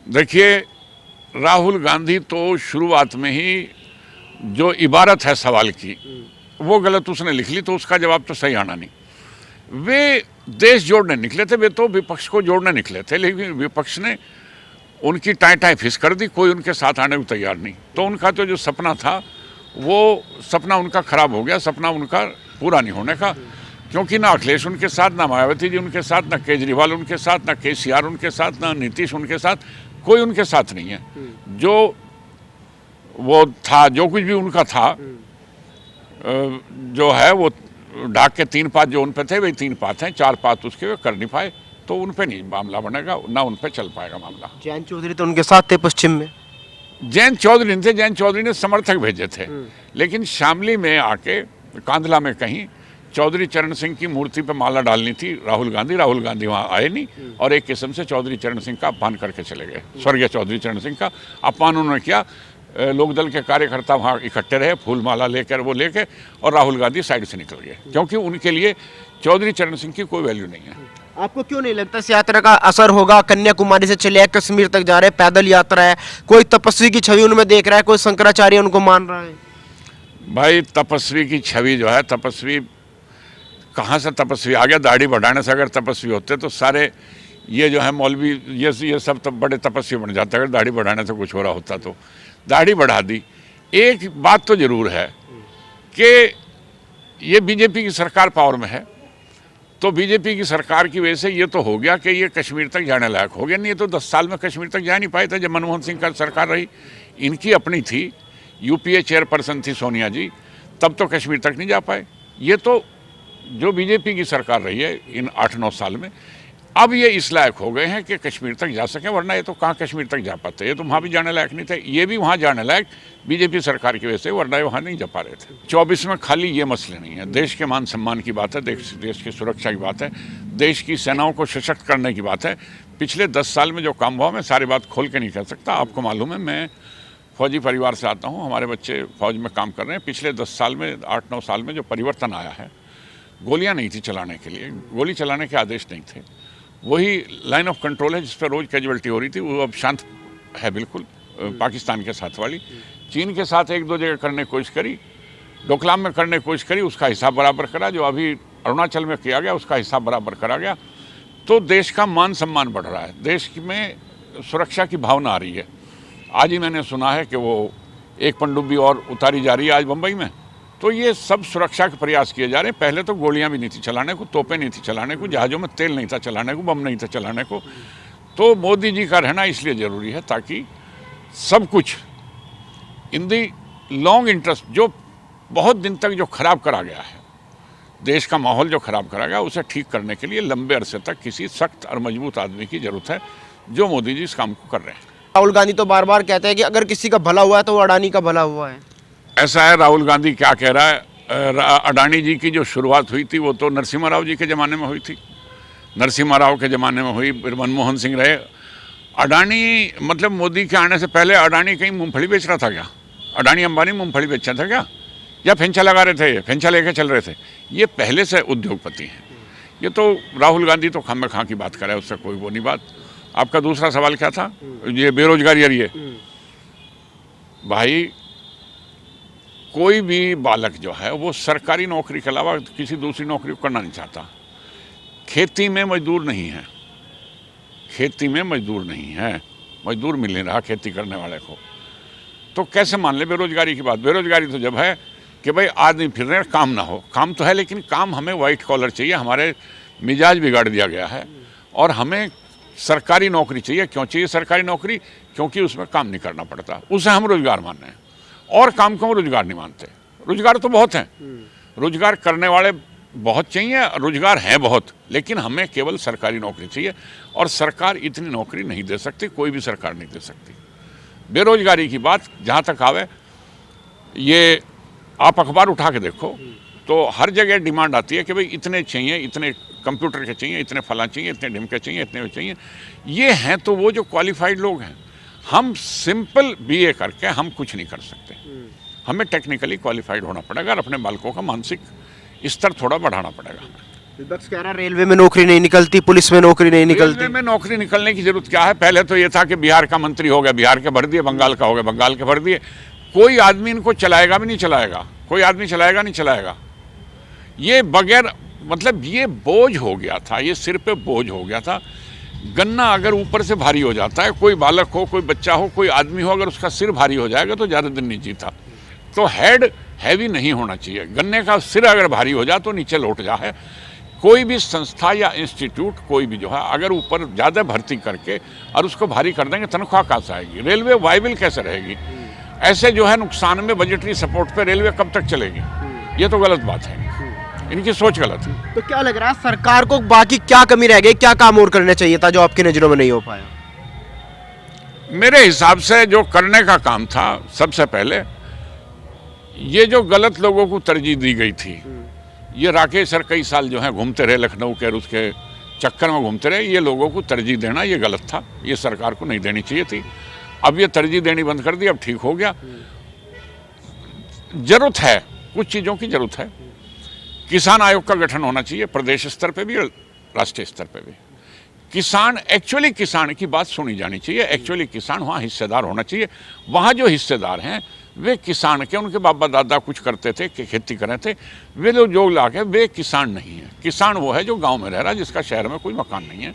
देखिए, राहुल गांधी तो शुरुआत में ही जो इबारत है सवाल की वो गलत उसने लिख ली, तो उसका जवाब तो सही आना नहीं। वे देश जोड़ने निकले थे, वे तो विपक्ष को जोड़ने निकले थे, लेकिन विपक्ष ने उनकी टाई टाई फिस कर दी, कोई उनके साथ आने को तैयार नहीं। तो उनका तो जो सपना था वो सपना उनका खराब हो गया, सपना उनका पूरा नहीं होने का, क्योंकि ना अखिलेश उनके साथ, ना मायावती जी उनके साथ, ना केजरीवाल उनके साथ, ना केसीआर उनके साथ, ना नीतीश उनके साथ, कोई उनके साथ नहीं है। जो वो था, जो कुछ भी उनका था, जो है वो ढाक के 3 पात जो उन पे थे वही 3 पात हैं, 4 पात उसके वे कर नहीं पाए, तो उन पे नहीं मामला बनेगा, ना उन पे चल पाएगा मामला। जयंत चौधरी तो उनके साथ थे पश्चिम में। जयंत चौधरी नहीं थे, जयंत चौधरी ने समर्थक भेजे थे, लेकिन शामली में आके कांधला में कहीं चौधरी चरण सिंह की मूर्ति पे माला डालनी थी राहुल गांधी वहाँ आए नहीं, और एक किस्म से चौधरी चरण सिंह का अपमान करके चले गए। स्वर्गीय चौधरी चरण सिंह का अपमान उन्होंने किया। लोकदल के कार्यकर्ता वहाँ इकट्ठे रहे, फूल माला लेकर वो लेके, और राहुल गांधी साइड से निकल गए, क्योंकि उनके लिए चौधरी चरण सिंह की कोई वैल्यू नहीं है। आपको क्यों नहीं लगता इस यात्रा का असर होगा? कन्याकुमारी से चले आए, कश्मीर तक जा रहे हैं, पैदल यात्रा है, कोई तपस्वी की छवि उनमें देख रहा है, कोई शंकराचार्य उनको मान रहा है। भाई, तपस्वी की छवि जो है, तपस्वी कहाँ से तपस्वी आ गया? दाढ़ी बढ़ाने से अगर तपस्वी होते तो सारे ये जो है मौलवी ये सब तो बड़े तपस्वी बन जाते अगर दाढ़ी बढ़ाने से कुछ हो रहा होता तो। दाढ़ी बढ़ा दी। एक बात तो जरूर है कि ये बीजेपी की सरकार पावर में है, तो बीजेपी की सरकार की वजह से ये तो हो गया कि ये कश्मीर तक जाने लायक हो गया, नहीं तो 10 साल में कश्मीर तक जा नहीं पाए थे। जब मनमोहन सिंह का सरकार रही, इनकी अपनी थी, यूपीए चेयरपर्सन थी सोनिया जी, तब तो कश्मीर तक नहीं जा पाए। ये तो जो बीजेपी की सरकार रही है इन 8-9 साल में, अब ये इस लायक हो गए हैं कि कश्मीर तक जा सकें, वरना ये तो कहाँ कश्मीर तक जा पाते, ये तो वहाँ भी जाने लायक नहीं थे। ये भी वहाँ जाने लायक बीजेपी सरकार की वजह से, वरना ये वहाँ नहीं जा पा रहे थे। 24 में खाली ये मसले नहीं है, देश के मान सम्मान की बात है, देश की सुरक्षा की बात है, देश की सेनाओं को सशक्त करने की बात है। पिछले 10 साल में जो काम हुआ, मैं सारी बात खोल के नहीं कह सकता। आपको मालूम है, मैं फौजी परिवार से आता हूँ, हमारे बच्चे फौज में काम कर रहे हैं। पिछले 10 साल में, 8-9 साल में जो परिवर्तन आया है, गोलियां नहीं थी चलाने के लिए, गोली चलाने के आदेश नहीं थे, वही लाइन ऑफ कंट्रोल है जिस पर रोज कैजुअल्टी हो रही थी, वो अब शांत है बिल्कुल। पाकिस्तान के साथ वाली, चीन के साथ 1-2 जगह करने की कोशिश करी, डोकलाम में करने की कोशिश करी, उसका हिसाब बराबर करा। जो अभी अरुणाचल में किया गया उसका हिसाब बराबर करा गया। तो देश का मान सम्मान बढ़ रहा है, देश में सुरक्षा की भावना आ रही है। आज ही मैंने सुना है कि वो एक पनडुब्बी और उतारी जा रही है आज मुंबई में। तो ये सब सुरक्षा के प्रयास किए जा रहे हैं। पहले तो गोलियां भी नहीं थी चलाने को, तोपें नहीं थी चलाने को, जहाज़ों में तेल नहीं था चलाने को, बम नहीं था चलाने को। तो मोदी जी का रहना इसलिए ज़रूरी है ताकि सब कुछ इन दी लॉन्ग इंटरेस्ट, जो बहुत दिन तक जो खराब करा गया है, देश का माहौल जो खराब करा गया, उसे ठीक करने के लिए लंबे अरसे तक किसी सख्त और मजबूत आदमी की ज़रूरत है, जो मोदी जी इस काम को कर रहे हैं। राहुल गांधी तो बार बार कहते हैं कि अगर किसी का भला हुआ है तो वो अडानी का भला हुआ है। ऐसा है, राहुल गांधी क्या कह रहा है? अडानी जी की जो शुरुआत हुई थी वो तो नरसिम्हा राव जी के ज़माने में हुई थी, नरसिम्हा राव के ज़माने में हुई, फिर मनमोहन सिंह रहे। अडानी मतलब मोदी के आने से पहले अडानी कहीं मूंगफली बेच रहा था क्या? अडानी अंबानी मूंगफली बेचा था क्या? या फेंचा लगा रहे थे, फेंचा लेके चल रहे थे? ये पहले से उद्योगपति हैं। ये तो राहुल गांधी तो खाम खां की बात करे, उससे कोई वो नहीं बात। आपका दूसरा सवाल क्या था? ये बेरोजगारी। ये भाई, कोई भी बालक जो है वो सरकारी नौकरी के अलावा किसी दूसरी नौकरी करना नहीं चाहता। खेती में मजदूर नहीं है, खेती में मजदूर नहीं है, मजदूर मिल नहीं रहा खेती करने वाले को, तो कैसे मान ले बेरोजगारी की बात? बेरोजगारी तो जब है कि भाई आदमी फिर रहे, काम ना हो। काम तो है, लेकिन काम हमें वाइट कॉलर चाहिए। हमारे मिजाज बिगाड़ दिया गया है और हमें सरकारी नौकरी चाहिए। क्यों चाहिए सरकारी नौकरी? क्योंकि उसमें काम नहीं करना पड़ता, उसे हम रोजगार मान रहे हैं। और काम को हम रोजगार नहीं मानते। रोजगार तो बहुत हैं, रोजगार करने वाले बहुत चाहिए, रोजगार हैं बहुत, लेकिन हमें केवल सरकारी नौकरी चाहिए, और सरकार इतनी नौकरी नहीं दे सकती, कोई भी सरकार नहीं दे सकती। बेरोजगारी की बात जहाँ तक आवे, ये आप अखबार उठा के देखो तो हर जगह डिमांड आती है कि भाई इतने चाहिए, इतने कंप्यूटर के चाहिए, इतने फलां चाहिए, इतने ढिमके चाहिए, इतने चाहिए। ये हैं तो वो जो क्वालिफाइड लोग हैं। हम सिंपल बीए करके हम कुछ नहीं कर सकते, हमें टेक्निकली क्वालिफाइड होना पड़ेगा और अपने बालकों का मानसिक स्तर थोड़ा बढ़ाना पड़ेगा हमें। विपक्ष कह रहा है रेलवे में नौकरी नहीं निकलती, पुलिस में नौकरी नहीं निकलती। रेलवे में नौकरी निकलने की जरूरत क्या है? पहले तो ये था कि बिहार का मंत्री हो गया, बिहार के भर दिए, बंगाल का हो गया, बंगाल के भर दिए। कोई आदमी इनको चलाएगा भी नहीं चलाएगा, कोई आदमी चलाएगा नहीं चलाएगा। ये बगैर मतलब ये बोझ हो गया था, ये सिर पे बोझ हो गया था। गन्ना अगर ऊपर से भारी हो जाता है, कोई बालक हो, कोई बच्चा हो, कोई आदमी हो, अगर उसका सिर भारी हो जाएगा तो ज़्यादा दिन नहीं जीता। तो हेड हैवी नहीं होना चाहिए। गन्ने का सिर अगर भारी हो जाए तो नीचे लौट जाए। कोई भी संस्था या इंस्टीट्यूट कोई भी जो है अगर ऊपर ज़्यादा भर्ती करके और उसको भारी कर देंगे, तनख्वाह कहाँ से आएगी? रेलवे वाइबल कैसे रहेगी? ऐसे जो है नुकसान में बजटरी सपोर्ट पे रेलवे कब तक चलेगी? ये तो गलत बात है, इनकी सोच गलत है। तो क्या लग रहा है सरकार को बाकी क्या कमी रह गई, क्या काम और करना चाहिए था जो आपकी नजरों में नहीं हो पाया? मेरे हिसाब से जो करने का काम था, सबसे पहले ये जो गलत लोगों को तरजीह दी गई थी, ये राकेश सर कई साल जो है घूमते रहे लखनऊ के और उसके चक्कर में घूमते रहे, ये लोगों को तरजीह देना ये गलत था, ये सरकार को नहीं देनी चाहिए थी। अब ये तरजीह देनी बंद कर दी, अब ठीक हो गया। जरूरत है, कुछ चीज़ों की जरूरत है। किसान आयोग का गठन होना चाहिए प्रदेश स्तर पे भी और राष्ट्रीय स्तर पे भी। किसान एक्चुअली किसान की बात सुनी जानी चाहिए, एक्चुअली किसान वहाँ हिस्सेदार होना चाहिए। वहाँ जो हिस्सेदार हैं वे किसान के, उनके बाबा दादा कुछ करते थे कि खेती कर रहे थे, वे लोग जो ला के वे किसान नहीं है। किसान वो है जो गांव में रह रहा है, जिसका शहर में कोई मकान नहीं है।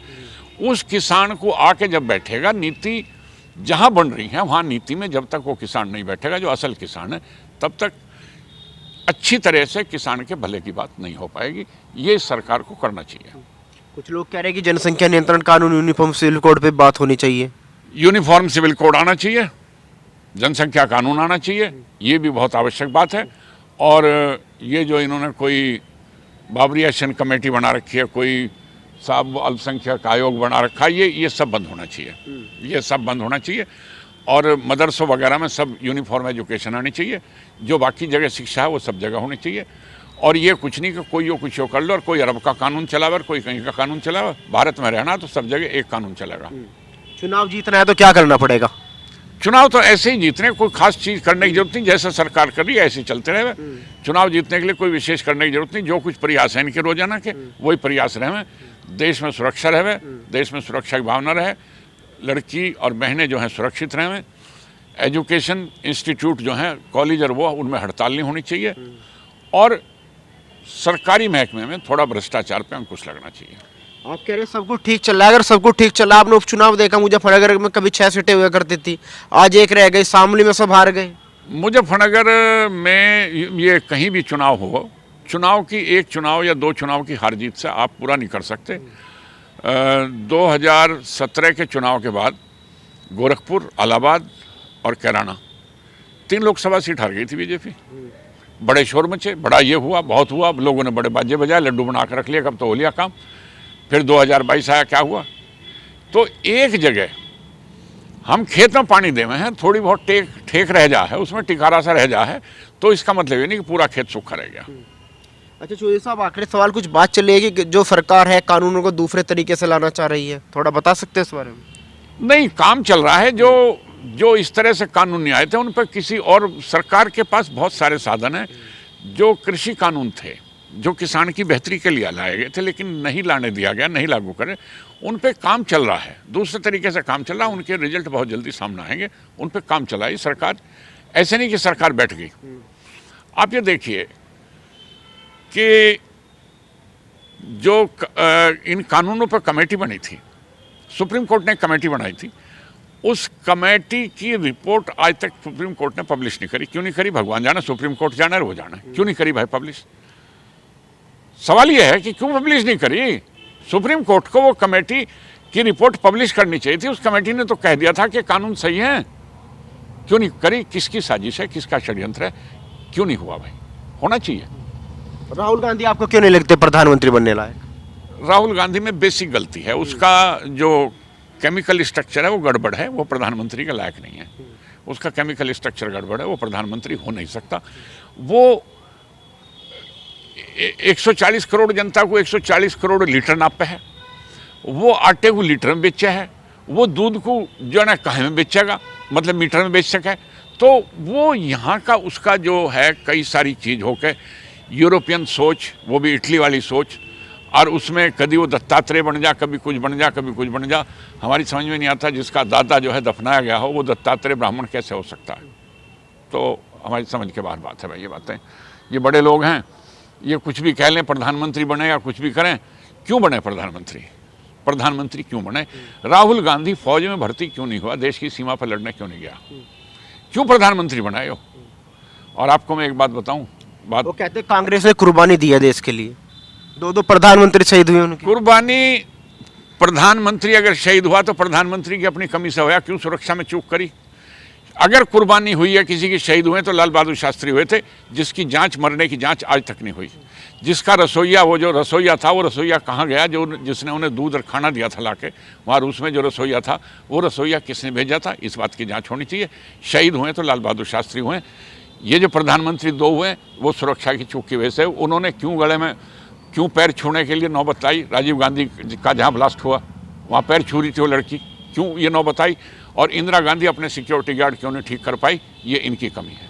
उस किसान को आके जब बैठेगा, नीति जहाँ बन रही है वहाँ नीति में जब तक वो किसान नहीं बैठेगा जो असल किसान है, तब तक अच्छी तरह से किसान के भले की बात नहीं हो पाएगी। ये सरकार को करना चाहिए। कुछ लोग कह रहे हैं कि जनसंख्या नियंत्रण कानून, यूनिफॉर्म सिविल कोड पे बात होनी चाहिए। यूनिफॉर्म सिविल कोड आना चाहिए, जनसंख्या कानून आना चाहिए, ये भी बहुत आवश्यक बात है। और ये जो इन्होंने कोई बाबरी एक्शन कमेटी बना रखी है, कोई साहब अल्पसंख्यक आयोग बना रखा है, ये सब बंद होना चाहिए, ये सब बंद होना चाहिए। और मदरसों वगैरह में सब यूनिफॉर्म एजुकेशन आनी चाहिए, जो बाकी जगह शिक्षा है वो सब जगह होनी चाहिए। और ये कुछ नहीं कि कोई कुछ कर लो और कोई अरब का कानून चलावे और कोई कहीं का कानून चलावे। भारत में रहना तो सब जगह एक कानून चलेगा। चुनाव जीतना है तो क्या करना पड़ेगा? चुनाव तो ऐसे ही जीतने, कोई खास चीज़ करने की जरूरत नहीं, जैसा सरकार कर रही है ऐसे चलते रहे। चुनाव जीतने के लिए कोई विशेष करने की जरूरत नहीं, जो कुछ प्रयास है इनके रोजाना के वही प्रयास रहे। देश में सुरक्षा रहे, देश में सुरक्षा की भावना रहे, लड़की और बहनें जो हैं सुरक्षित रहें, एजुकेशन इंस्टीट्यूट जो हैं कॉलेज और वो उनमें हड़ताल नहीं होनी चाहिए, और सरकारी महकमे में थोड़ा भ्रष्टाचार पे अंकुश लगना चाहिए। आप कह रहे हैं सब कुछ ठीक चल रहा है। अगर सब कुछ ठीक चल रहा है, आपने उपचुनाव देखा, मुजफ्फरनगर में कभी 6 सीटें हुआ करती थी, आज एक रह गई, शामली में सब हार गए। मुजफ्फरनगर में ये कहीं भी चुनाव हो, चुनाव की एक चुनाव या दो चुनाव की हार जीत से आप पूरा नहीं कर सकते। 2017 के चुनाव के बाद गोरखपुर, इलाहाबाद और कैराना 3 लोकसभा सीट हार गई थी बीजेपी। बड़े शोर मचे, बड़ा ये हुआ, बहुत हुआ, लोगों ने बड़े बाजे बजाए, लड्डू बना कर रख लिया, कब तो हो लिया काम। फिर 2022 आया, क्या हुआ? तो एक जगह हम खेत में पानी दे में हैं, थोड़ी बहुत ठेक रह जा है, उसमें टिकारा सा रह जा है, तो इसका मतलब ये नहीं कि पूरा खेत सूखा रह गया। अच्छा चौधरी साहब, आखिरी सवाल, कुछ बात चलेगी कि जो सरकार है कानूनों को दूसरे तरीके से लाना चाह रही है, थोड़ा बता सकते हैं इस बारे में? नहीं, काम चल रहा है। जो इस तरह से कानून नहीं आए थे उन पर किसी और, सरकार के पास बहुत सारे साधन हैं। जो कृषि कानून थे जो किसान की बेहतरी के लिए लाए गए थे लेकिन नहीं लाने दिया गया, नहीं लागू करे, उन पे काम चल रहा है, दूसरे तरीके से काम चल रहा है। उनके रिजल्ट बहुत जल्दी सामने आएंगे, उन पे काम चलाई सरकार। ऐसे नहीं कि सरकार बैठ गई। आप ये देखिए कि जो इन कानूनों पर कमेटी बनी थी, सुप्रीम कोर्ट ने एक कमेटी बनाई थी, उस कमेटी की रिपोर्ट आज तक सुप्रीम कोर्ट ने पब्लिश नहीं करी। क्यों नहीं करी? भगवान जाने, सुप्रीम कोर्ट जाना है, वो जाना है, क्यों नहीं करी भाई पब्लिश? सवाल यह है कि क्यों पब्लिश नहीं करी? सुप्रीम कोर्ट को वो कमेटी की रिपोर्ट पब्लिश करनी चाहिए थी। उस कमेटी ने तो कह दिया था कि कानून सही है, क्यों नहीं करी? किसकी साजिश है, किसका षड्यंत्र है? क्यों नहीं हुआ भाई? होना चाहिए। राहुल गांधी आपको क्यों नहीं लगते प्रधानमंत्री बनने लायक? राहुल गांधी में बेसिक गलती है, उसका जो केमिकल स्ट्रक्चर है वो गड़बड़ है, वो प्रधानमंत्री के लायक नहीं है। उसका केमिकल स्ट्रक्चर गड़बड़ है, वो प्रधानमंत्री हो नहीं सकता। वो 140 करोड़ जनता को 140 करोड़ लीटर नापे है, वो आटे को लीटर में बेचा है, वो दूध को जो है ना कहे में बेचेगा, मतलब मीटर में बेच सके। तो वो यहाँ का उसका जो है कई सारी चीज़ होकर यूरोपियन सोच, वो भी इटली वाली सोच, और उसमें कभी वो दत्तात्रेय बन जा, कभी कुछ बन जा, कभी कुछ बन जा। हमारी समझ में नहीं आता, जिसका दादा जो है दफनाया गया हो वो दत्तात्रेय ब्राह्मण कैसे हो सकता है। तो हमारी समझ के बाहर बात है भाई। ये बातें, ये बड़े लोग हैं, ये कुछ भी कह लें, प्रधानमंत्री बने या कुछ भी करें। क्यों बने प्रधानमंत्री? प्रधानमंत्री क्यों बने? राहुल गांधी फौज में भर्ती क्यों नहीं हुआ? देश की सीमा पर लड़ने क्यों नहीं गया? क्यों प्रधानमंत्री बनाए हो? और आपको मैं एक बात बताऊं, वो कहते हैं कांग्रेस ने कुर्बानी दी है देश के लिए, दो प्रधानमंत्री शहीद हुए उनकी। कुर्बानी, प्रधानमंत्री अगर शहीद हुआ तो प्रधानमंत्री की अपनी कमी से हुआ, क्यों सुरक्षा में चूक करी? अगर कुर्बानी हुई है, किसी के शहीद हुए तो लाल बहादुर शास्त्री हुए थे, जिसकी जांच, मरने की जांच आज तक नहीं हुई। जिसका रसोईया, वो जो रसोईया था, वो रसोईया कहाँ गया? जिसने उन्हें दूध और खाना दिया था लाके, वहाँ रूस में जो रसोईया था, वो रसोईया किसने भेजा था? इस बात की जांच होनी चाहिए। शहीद हुए तो लाल बहादुर शास्त्री हुए। ये जो प्रधानमंत्री दो हुए, वो सुरक्षा की चूक की वजह से। उन्होंने क्यों गले में, क्यों पैर छूने के लिए नौबत आई? राजीव गांधी का जहाँ ब्लास्ट हुआ वहाँ पैर छू रही थी वो लड़की, क्यों ये नौबत आई? और इंदिरा गांधी अपने सिक्योरिटी गार्ड क्यों नहीं ठीक कर पाई? ये इनकी कमी है।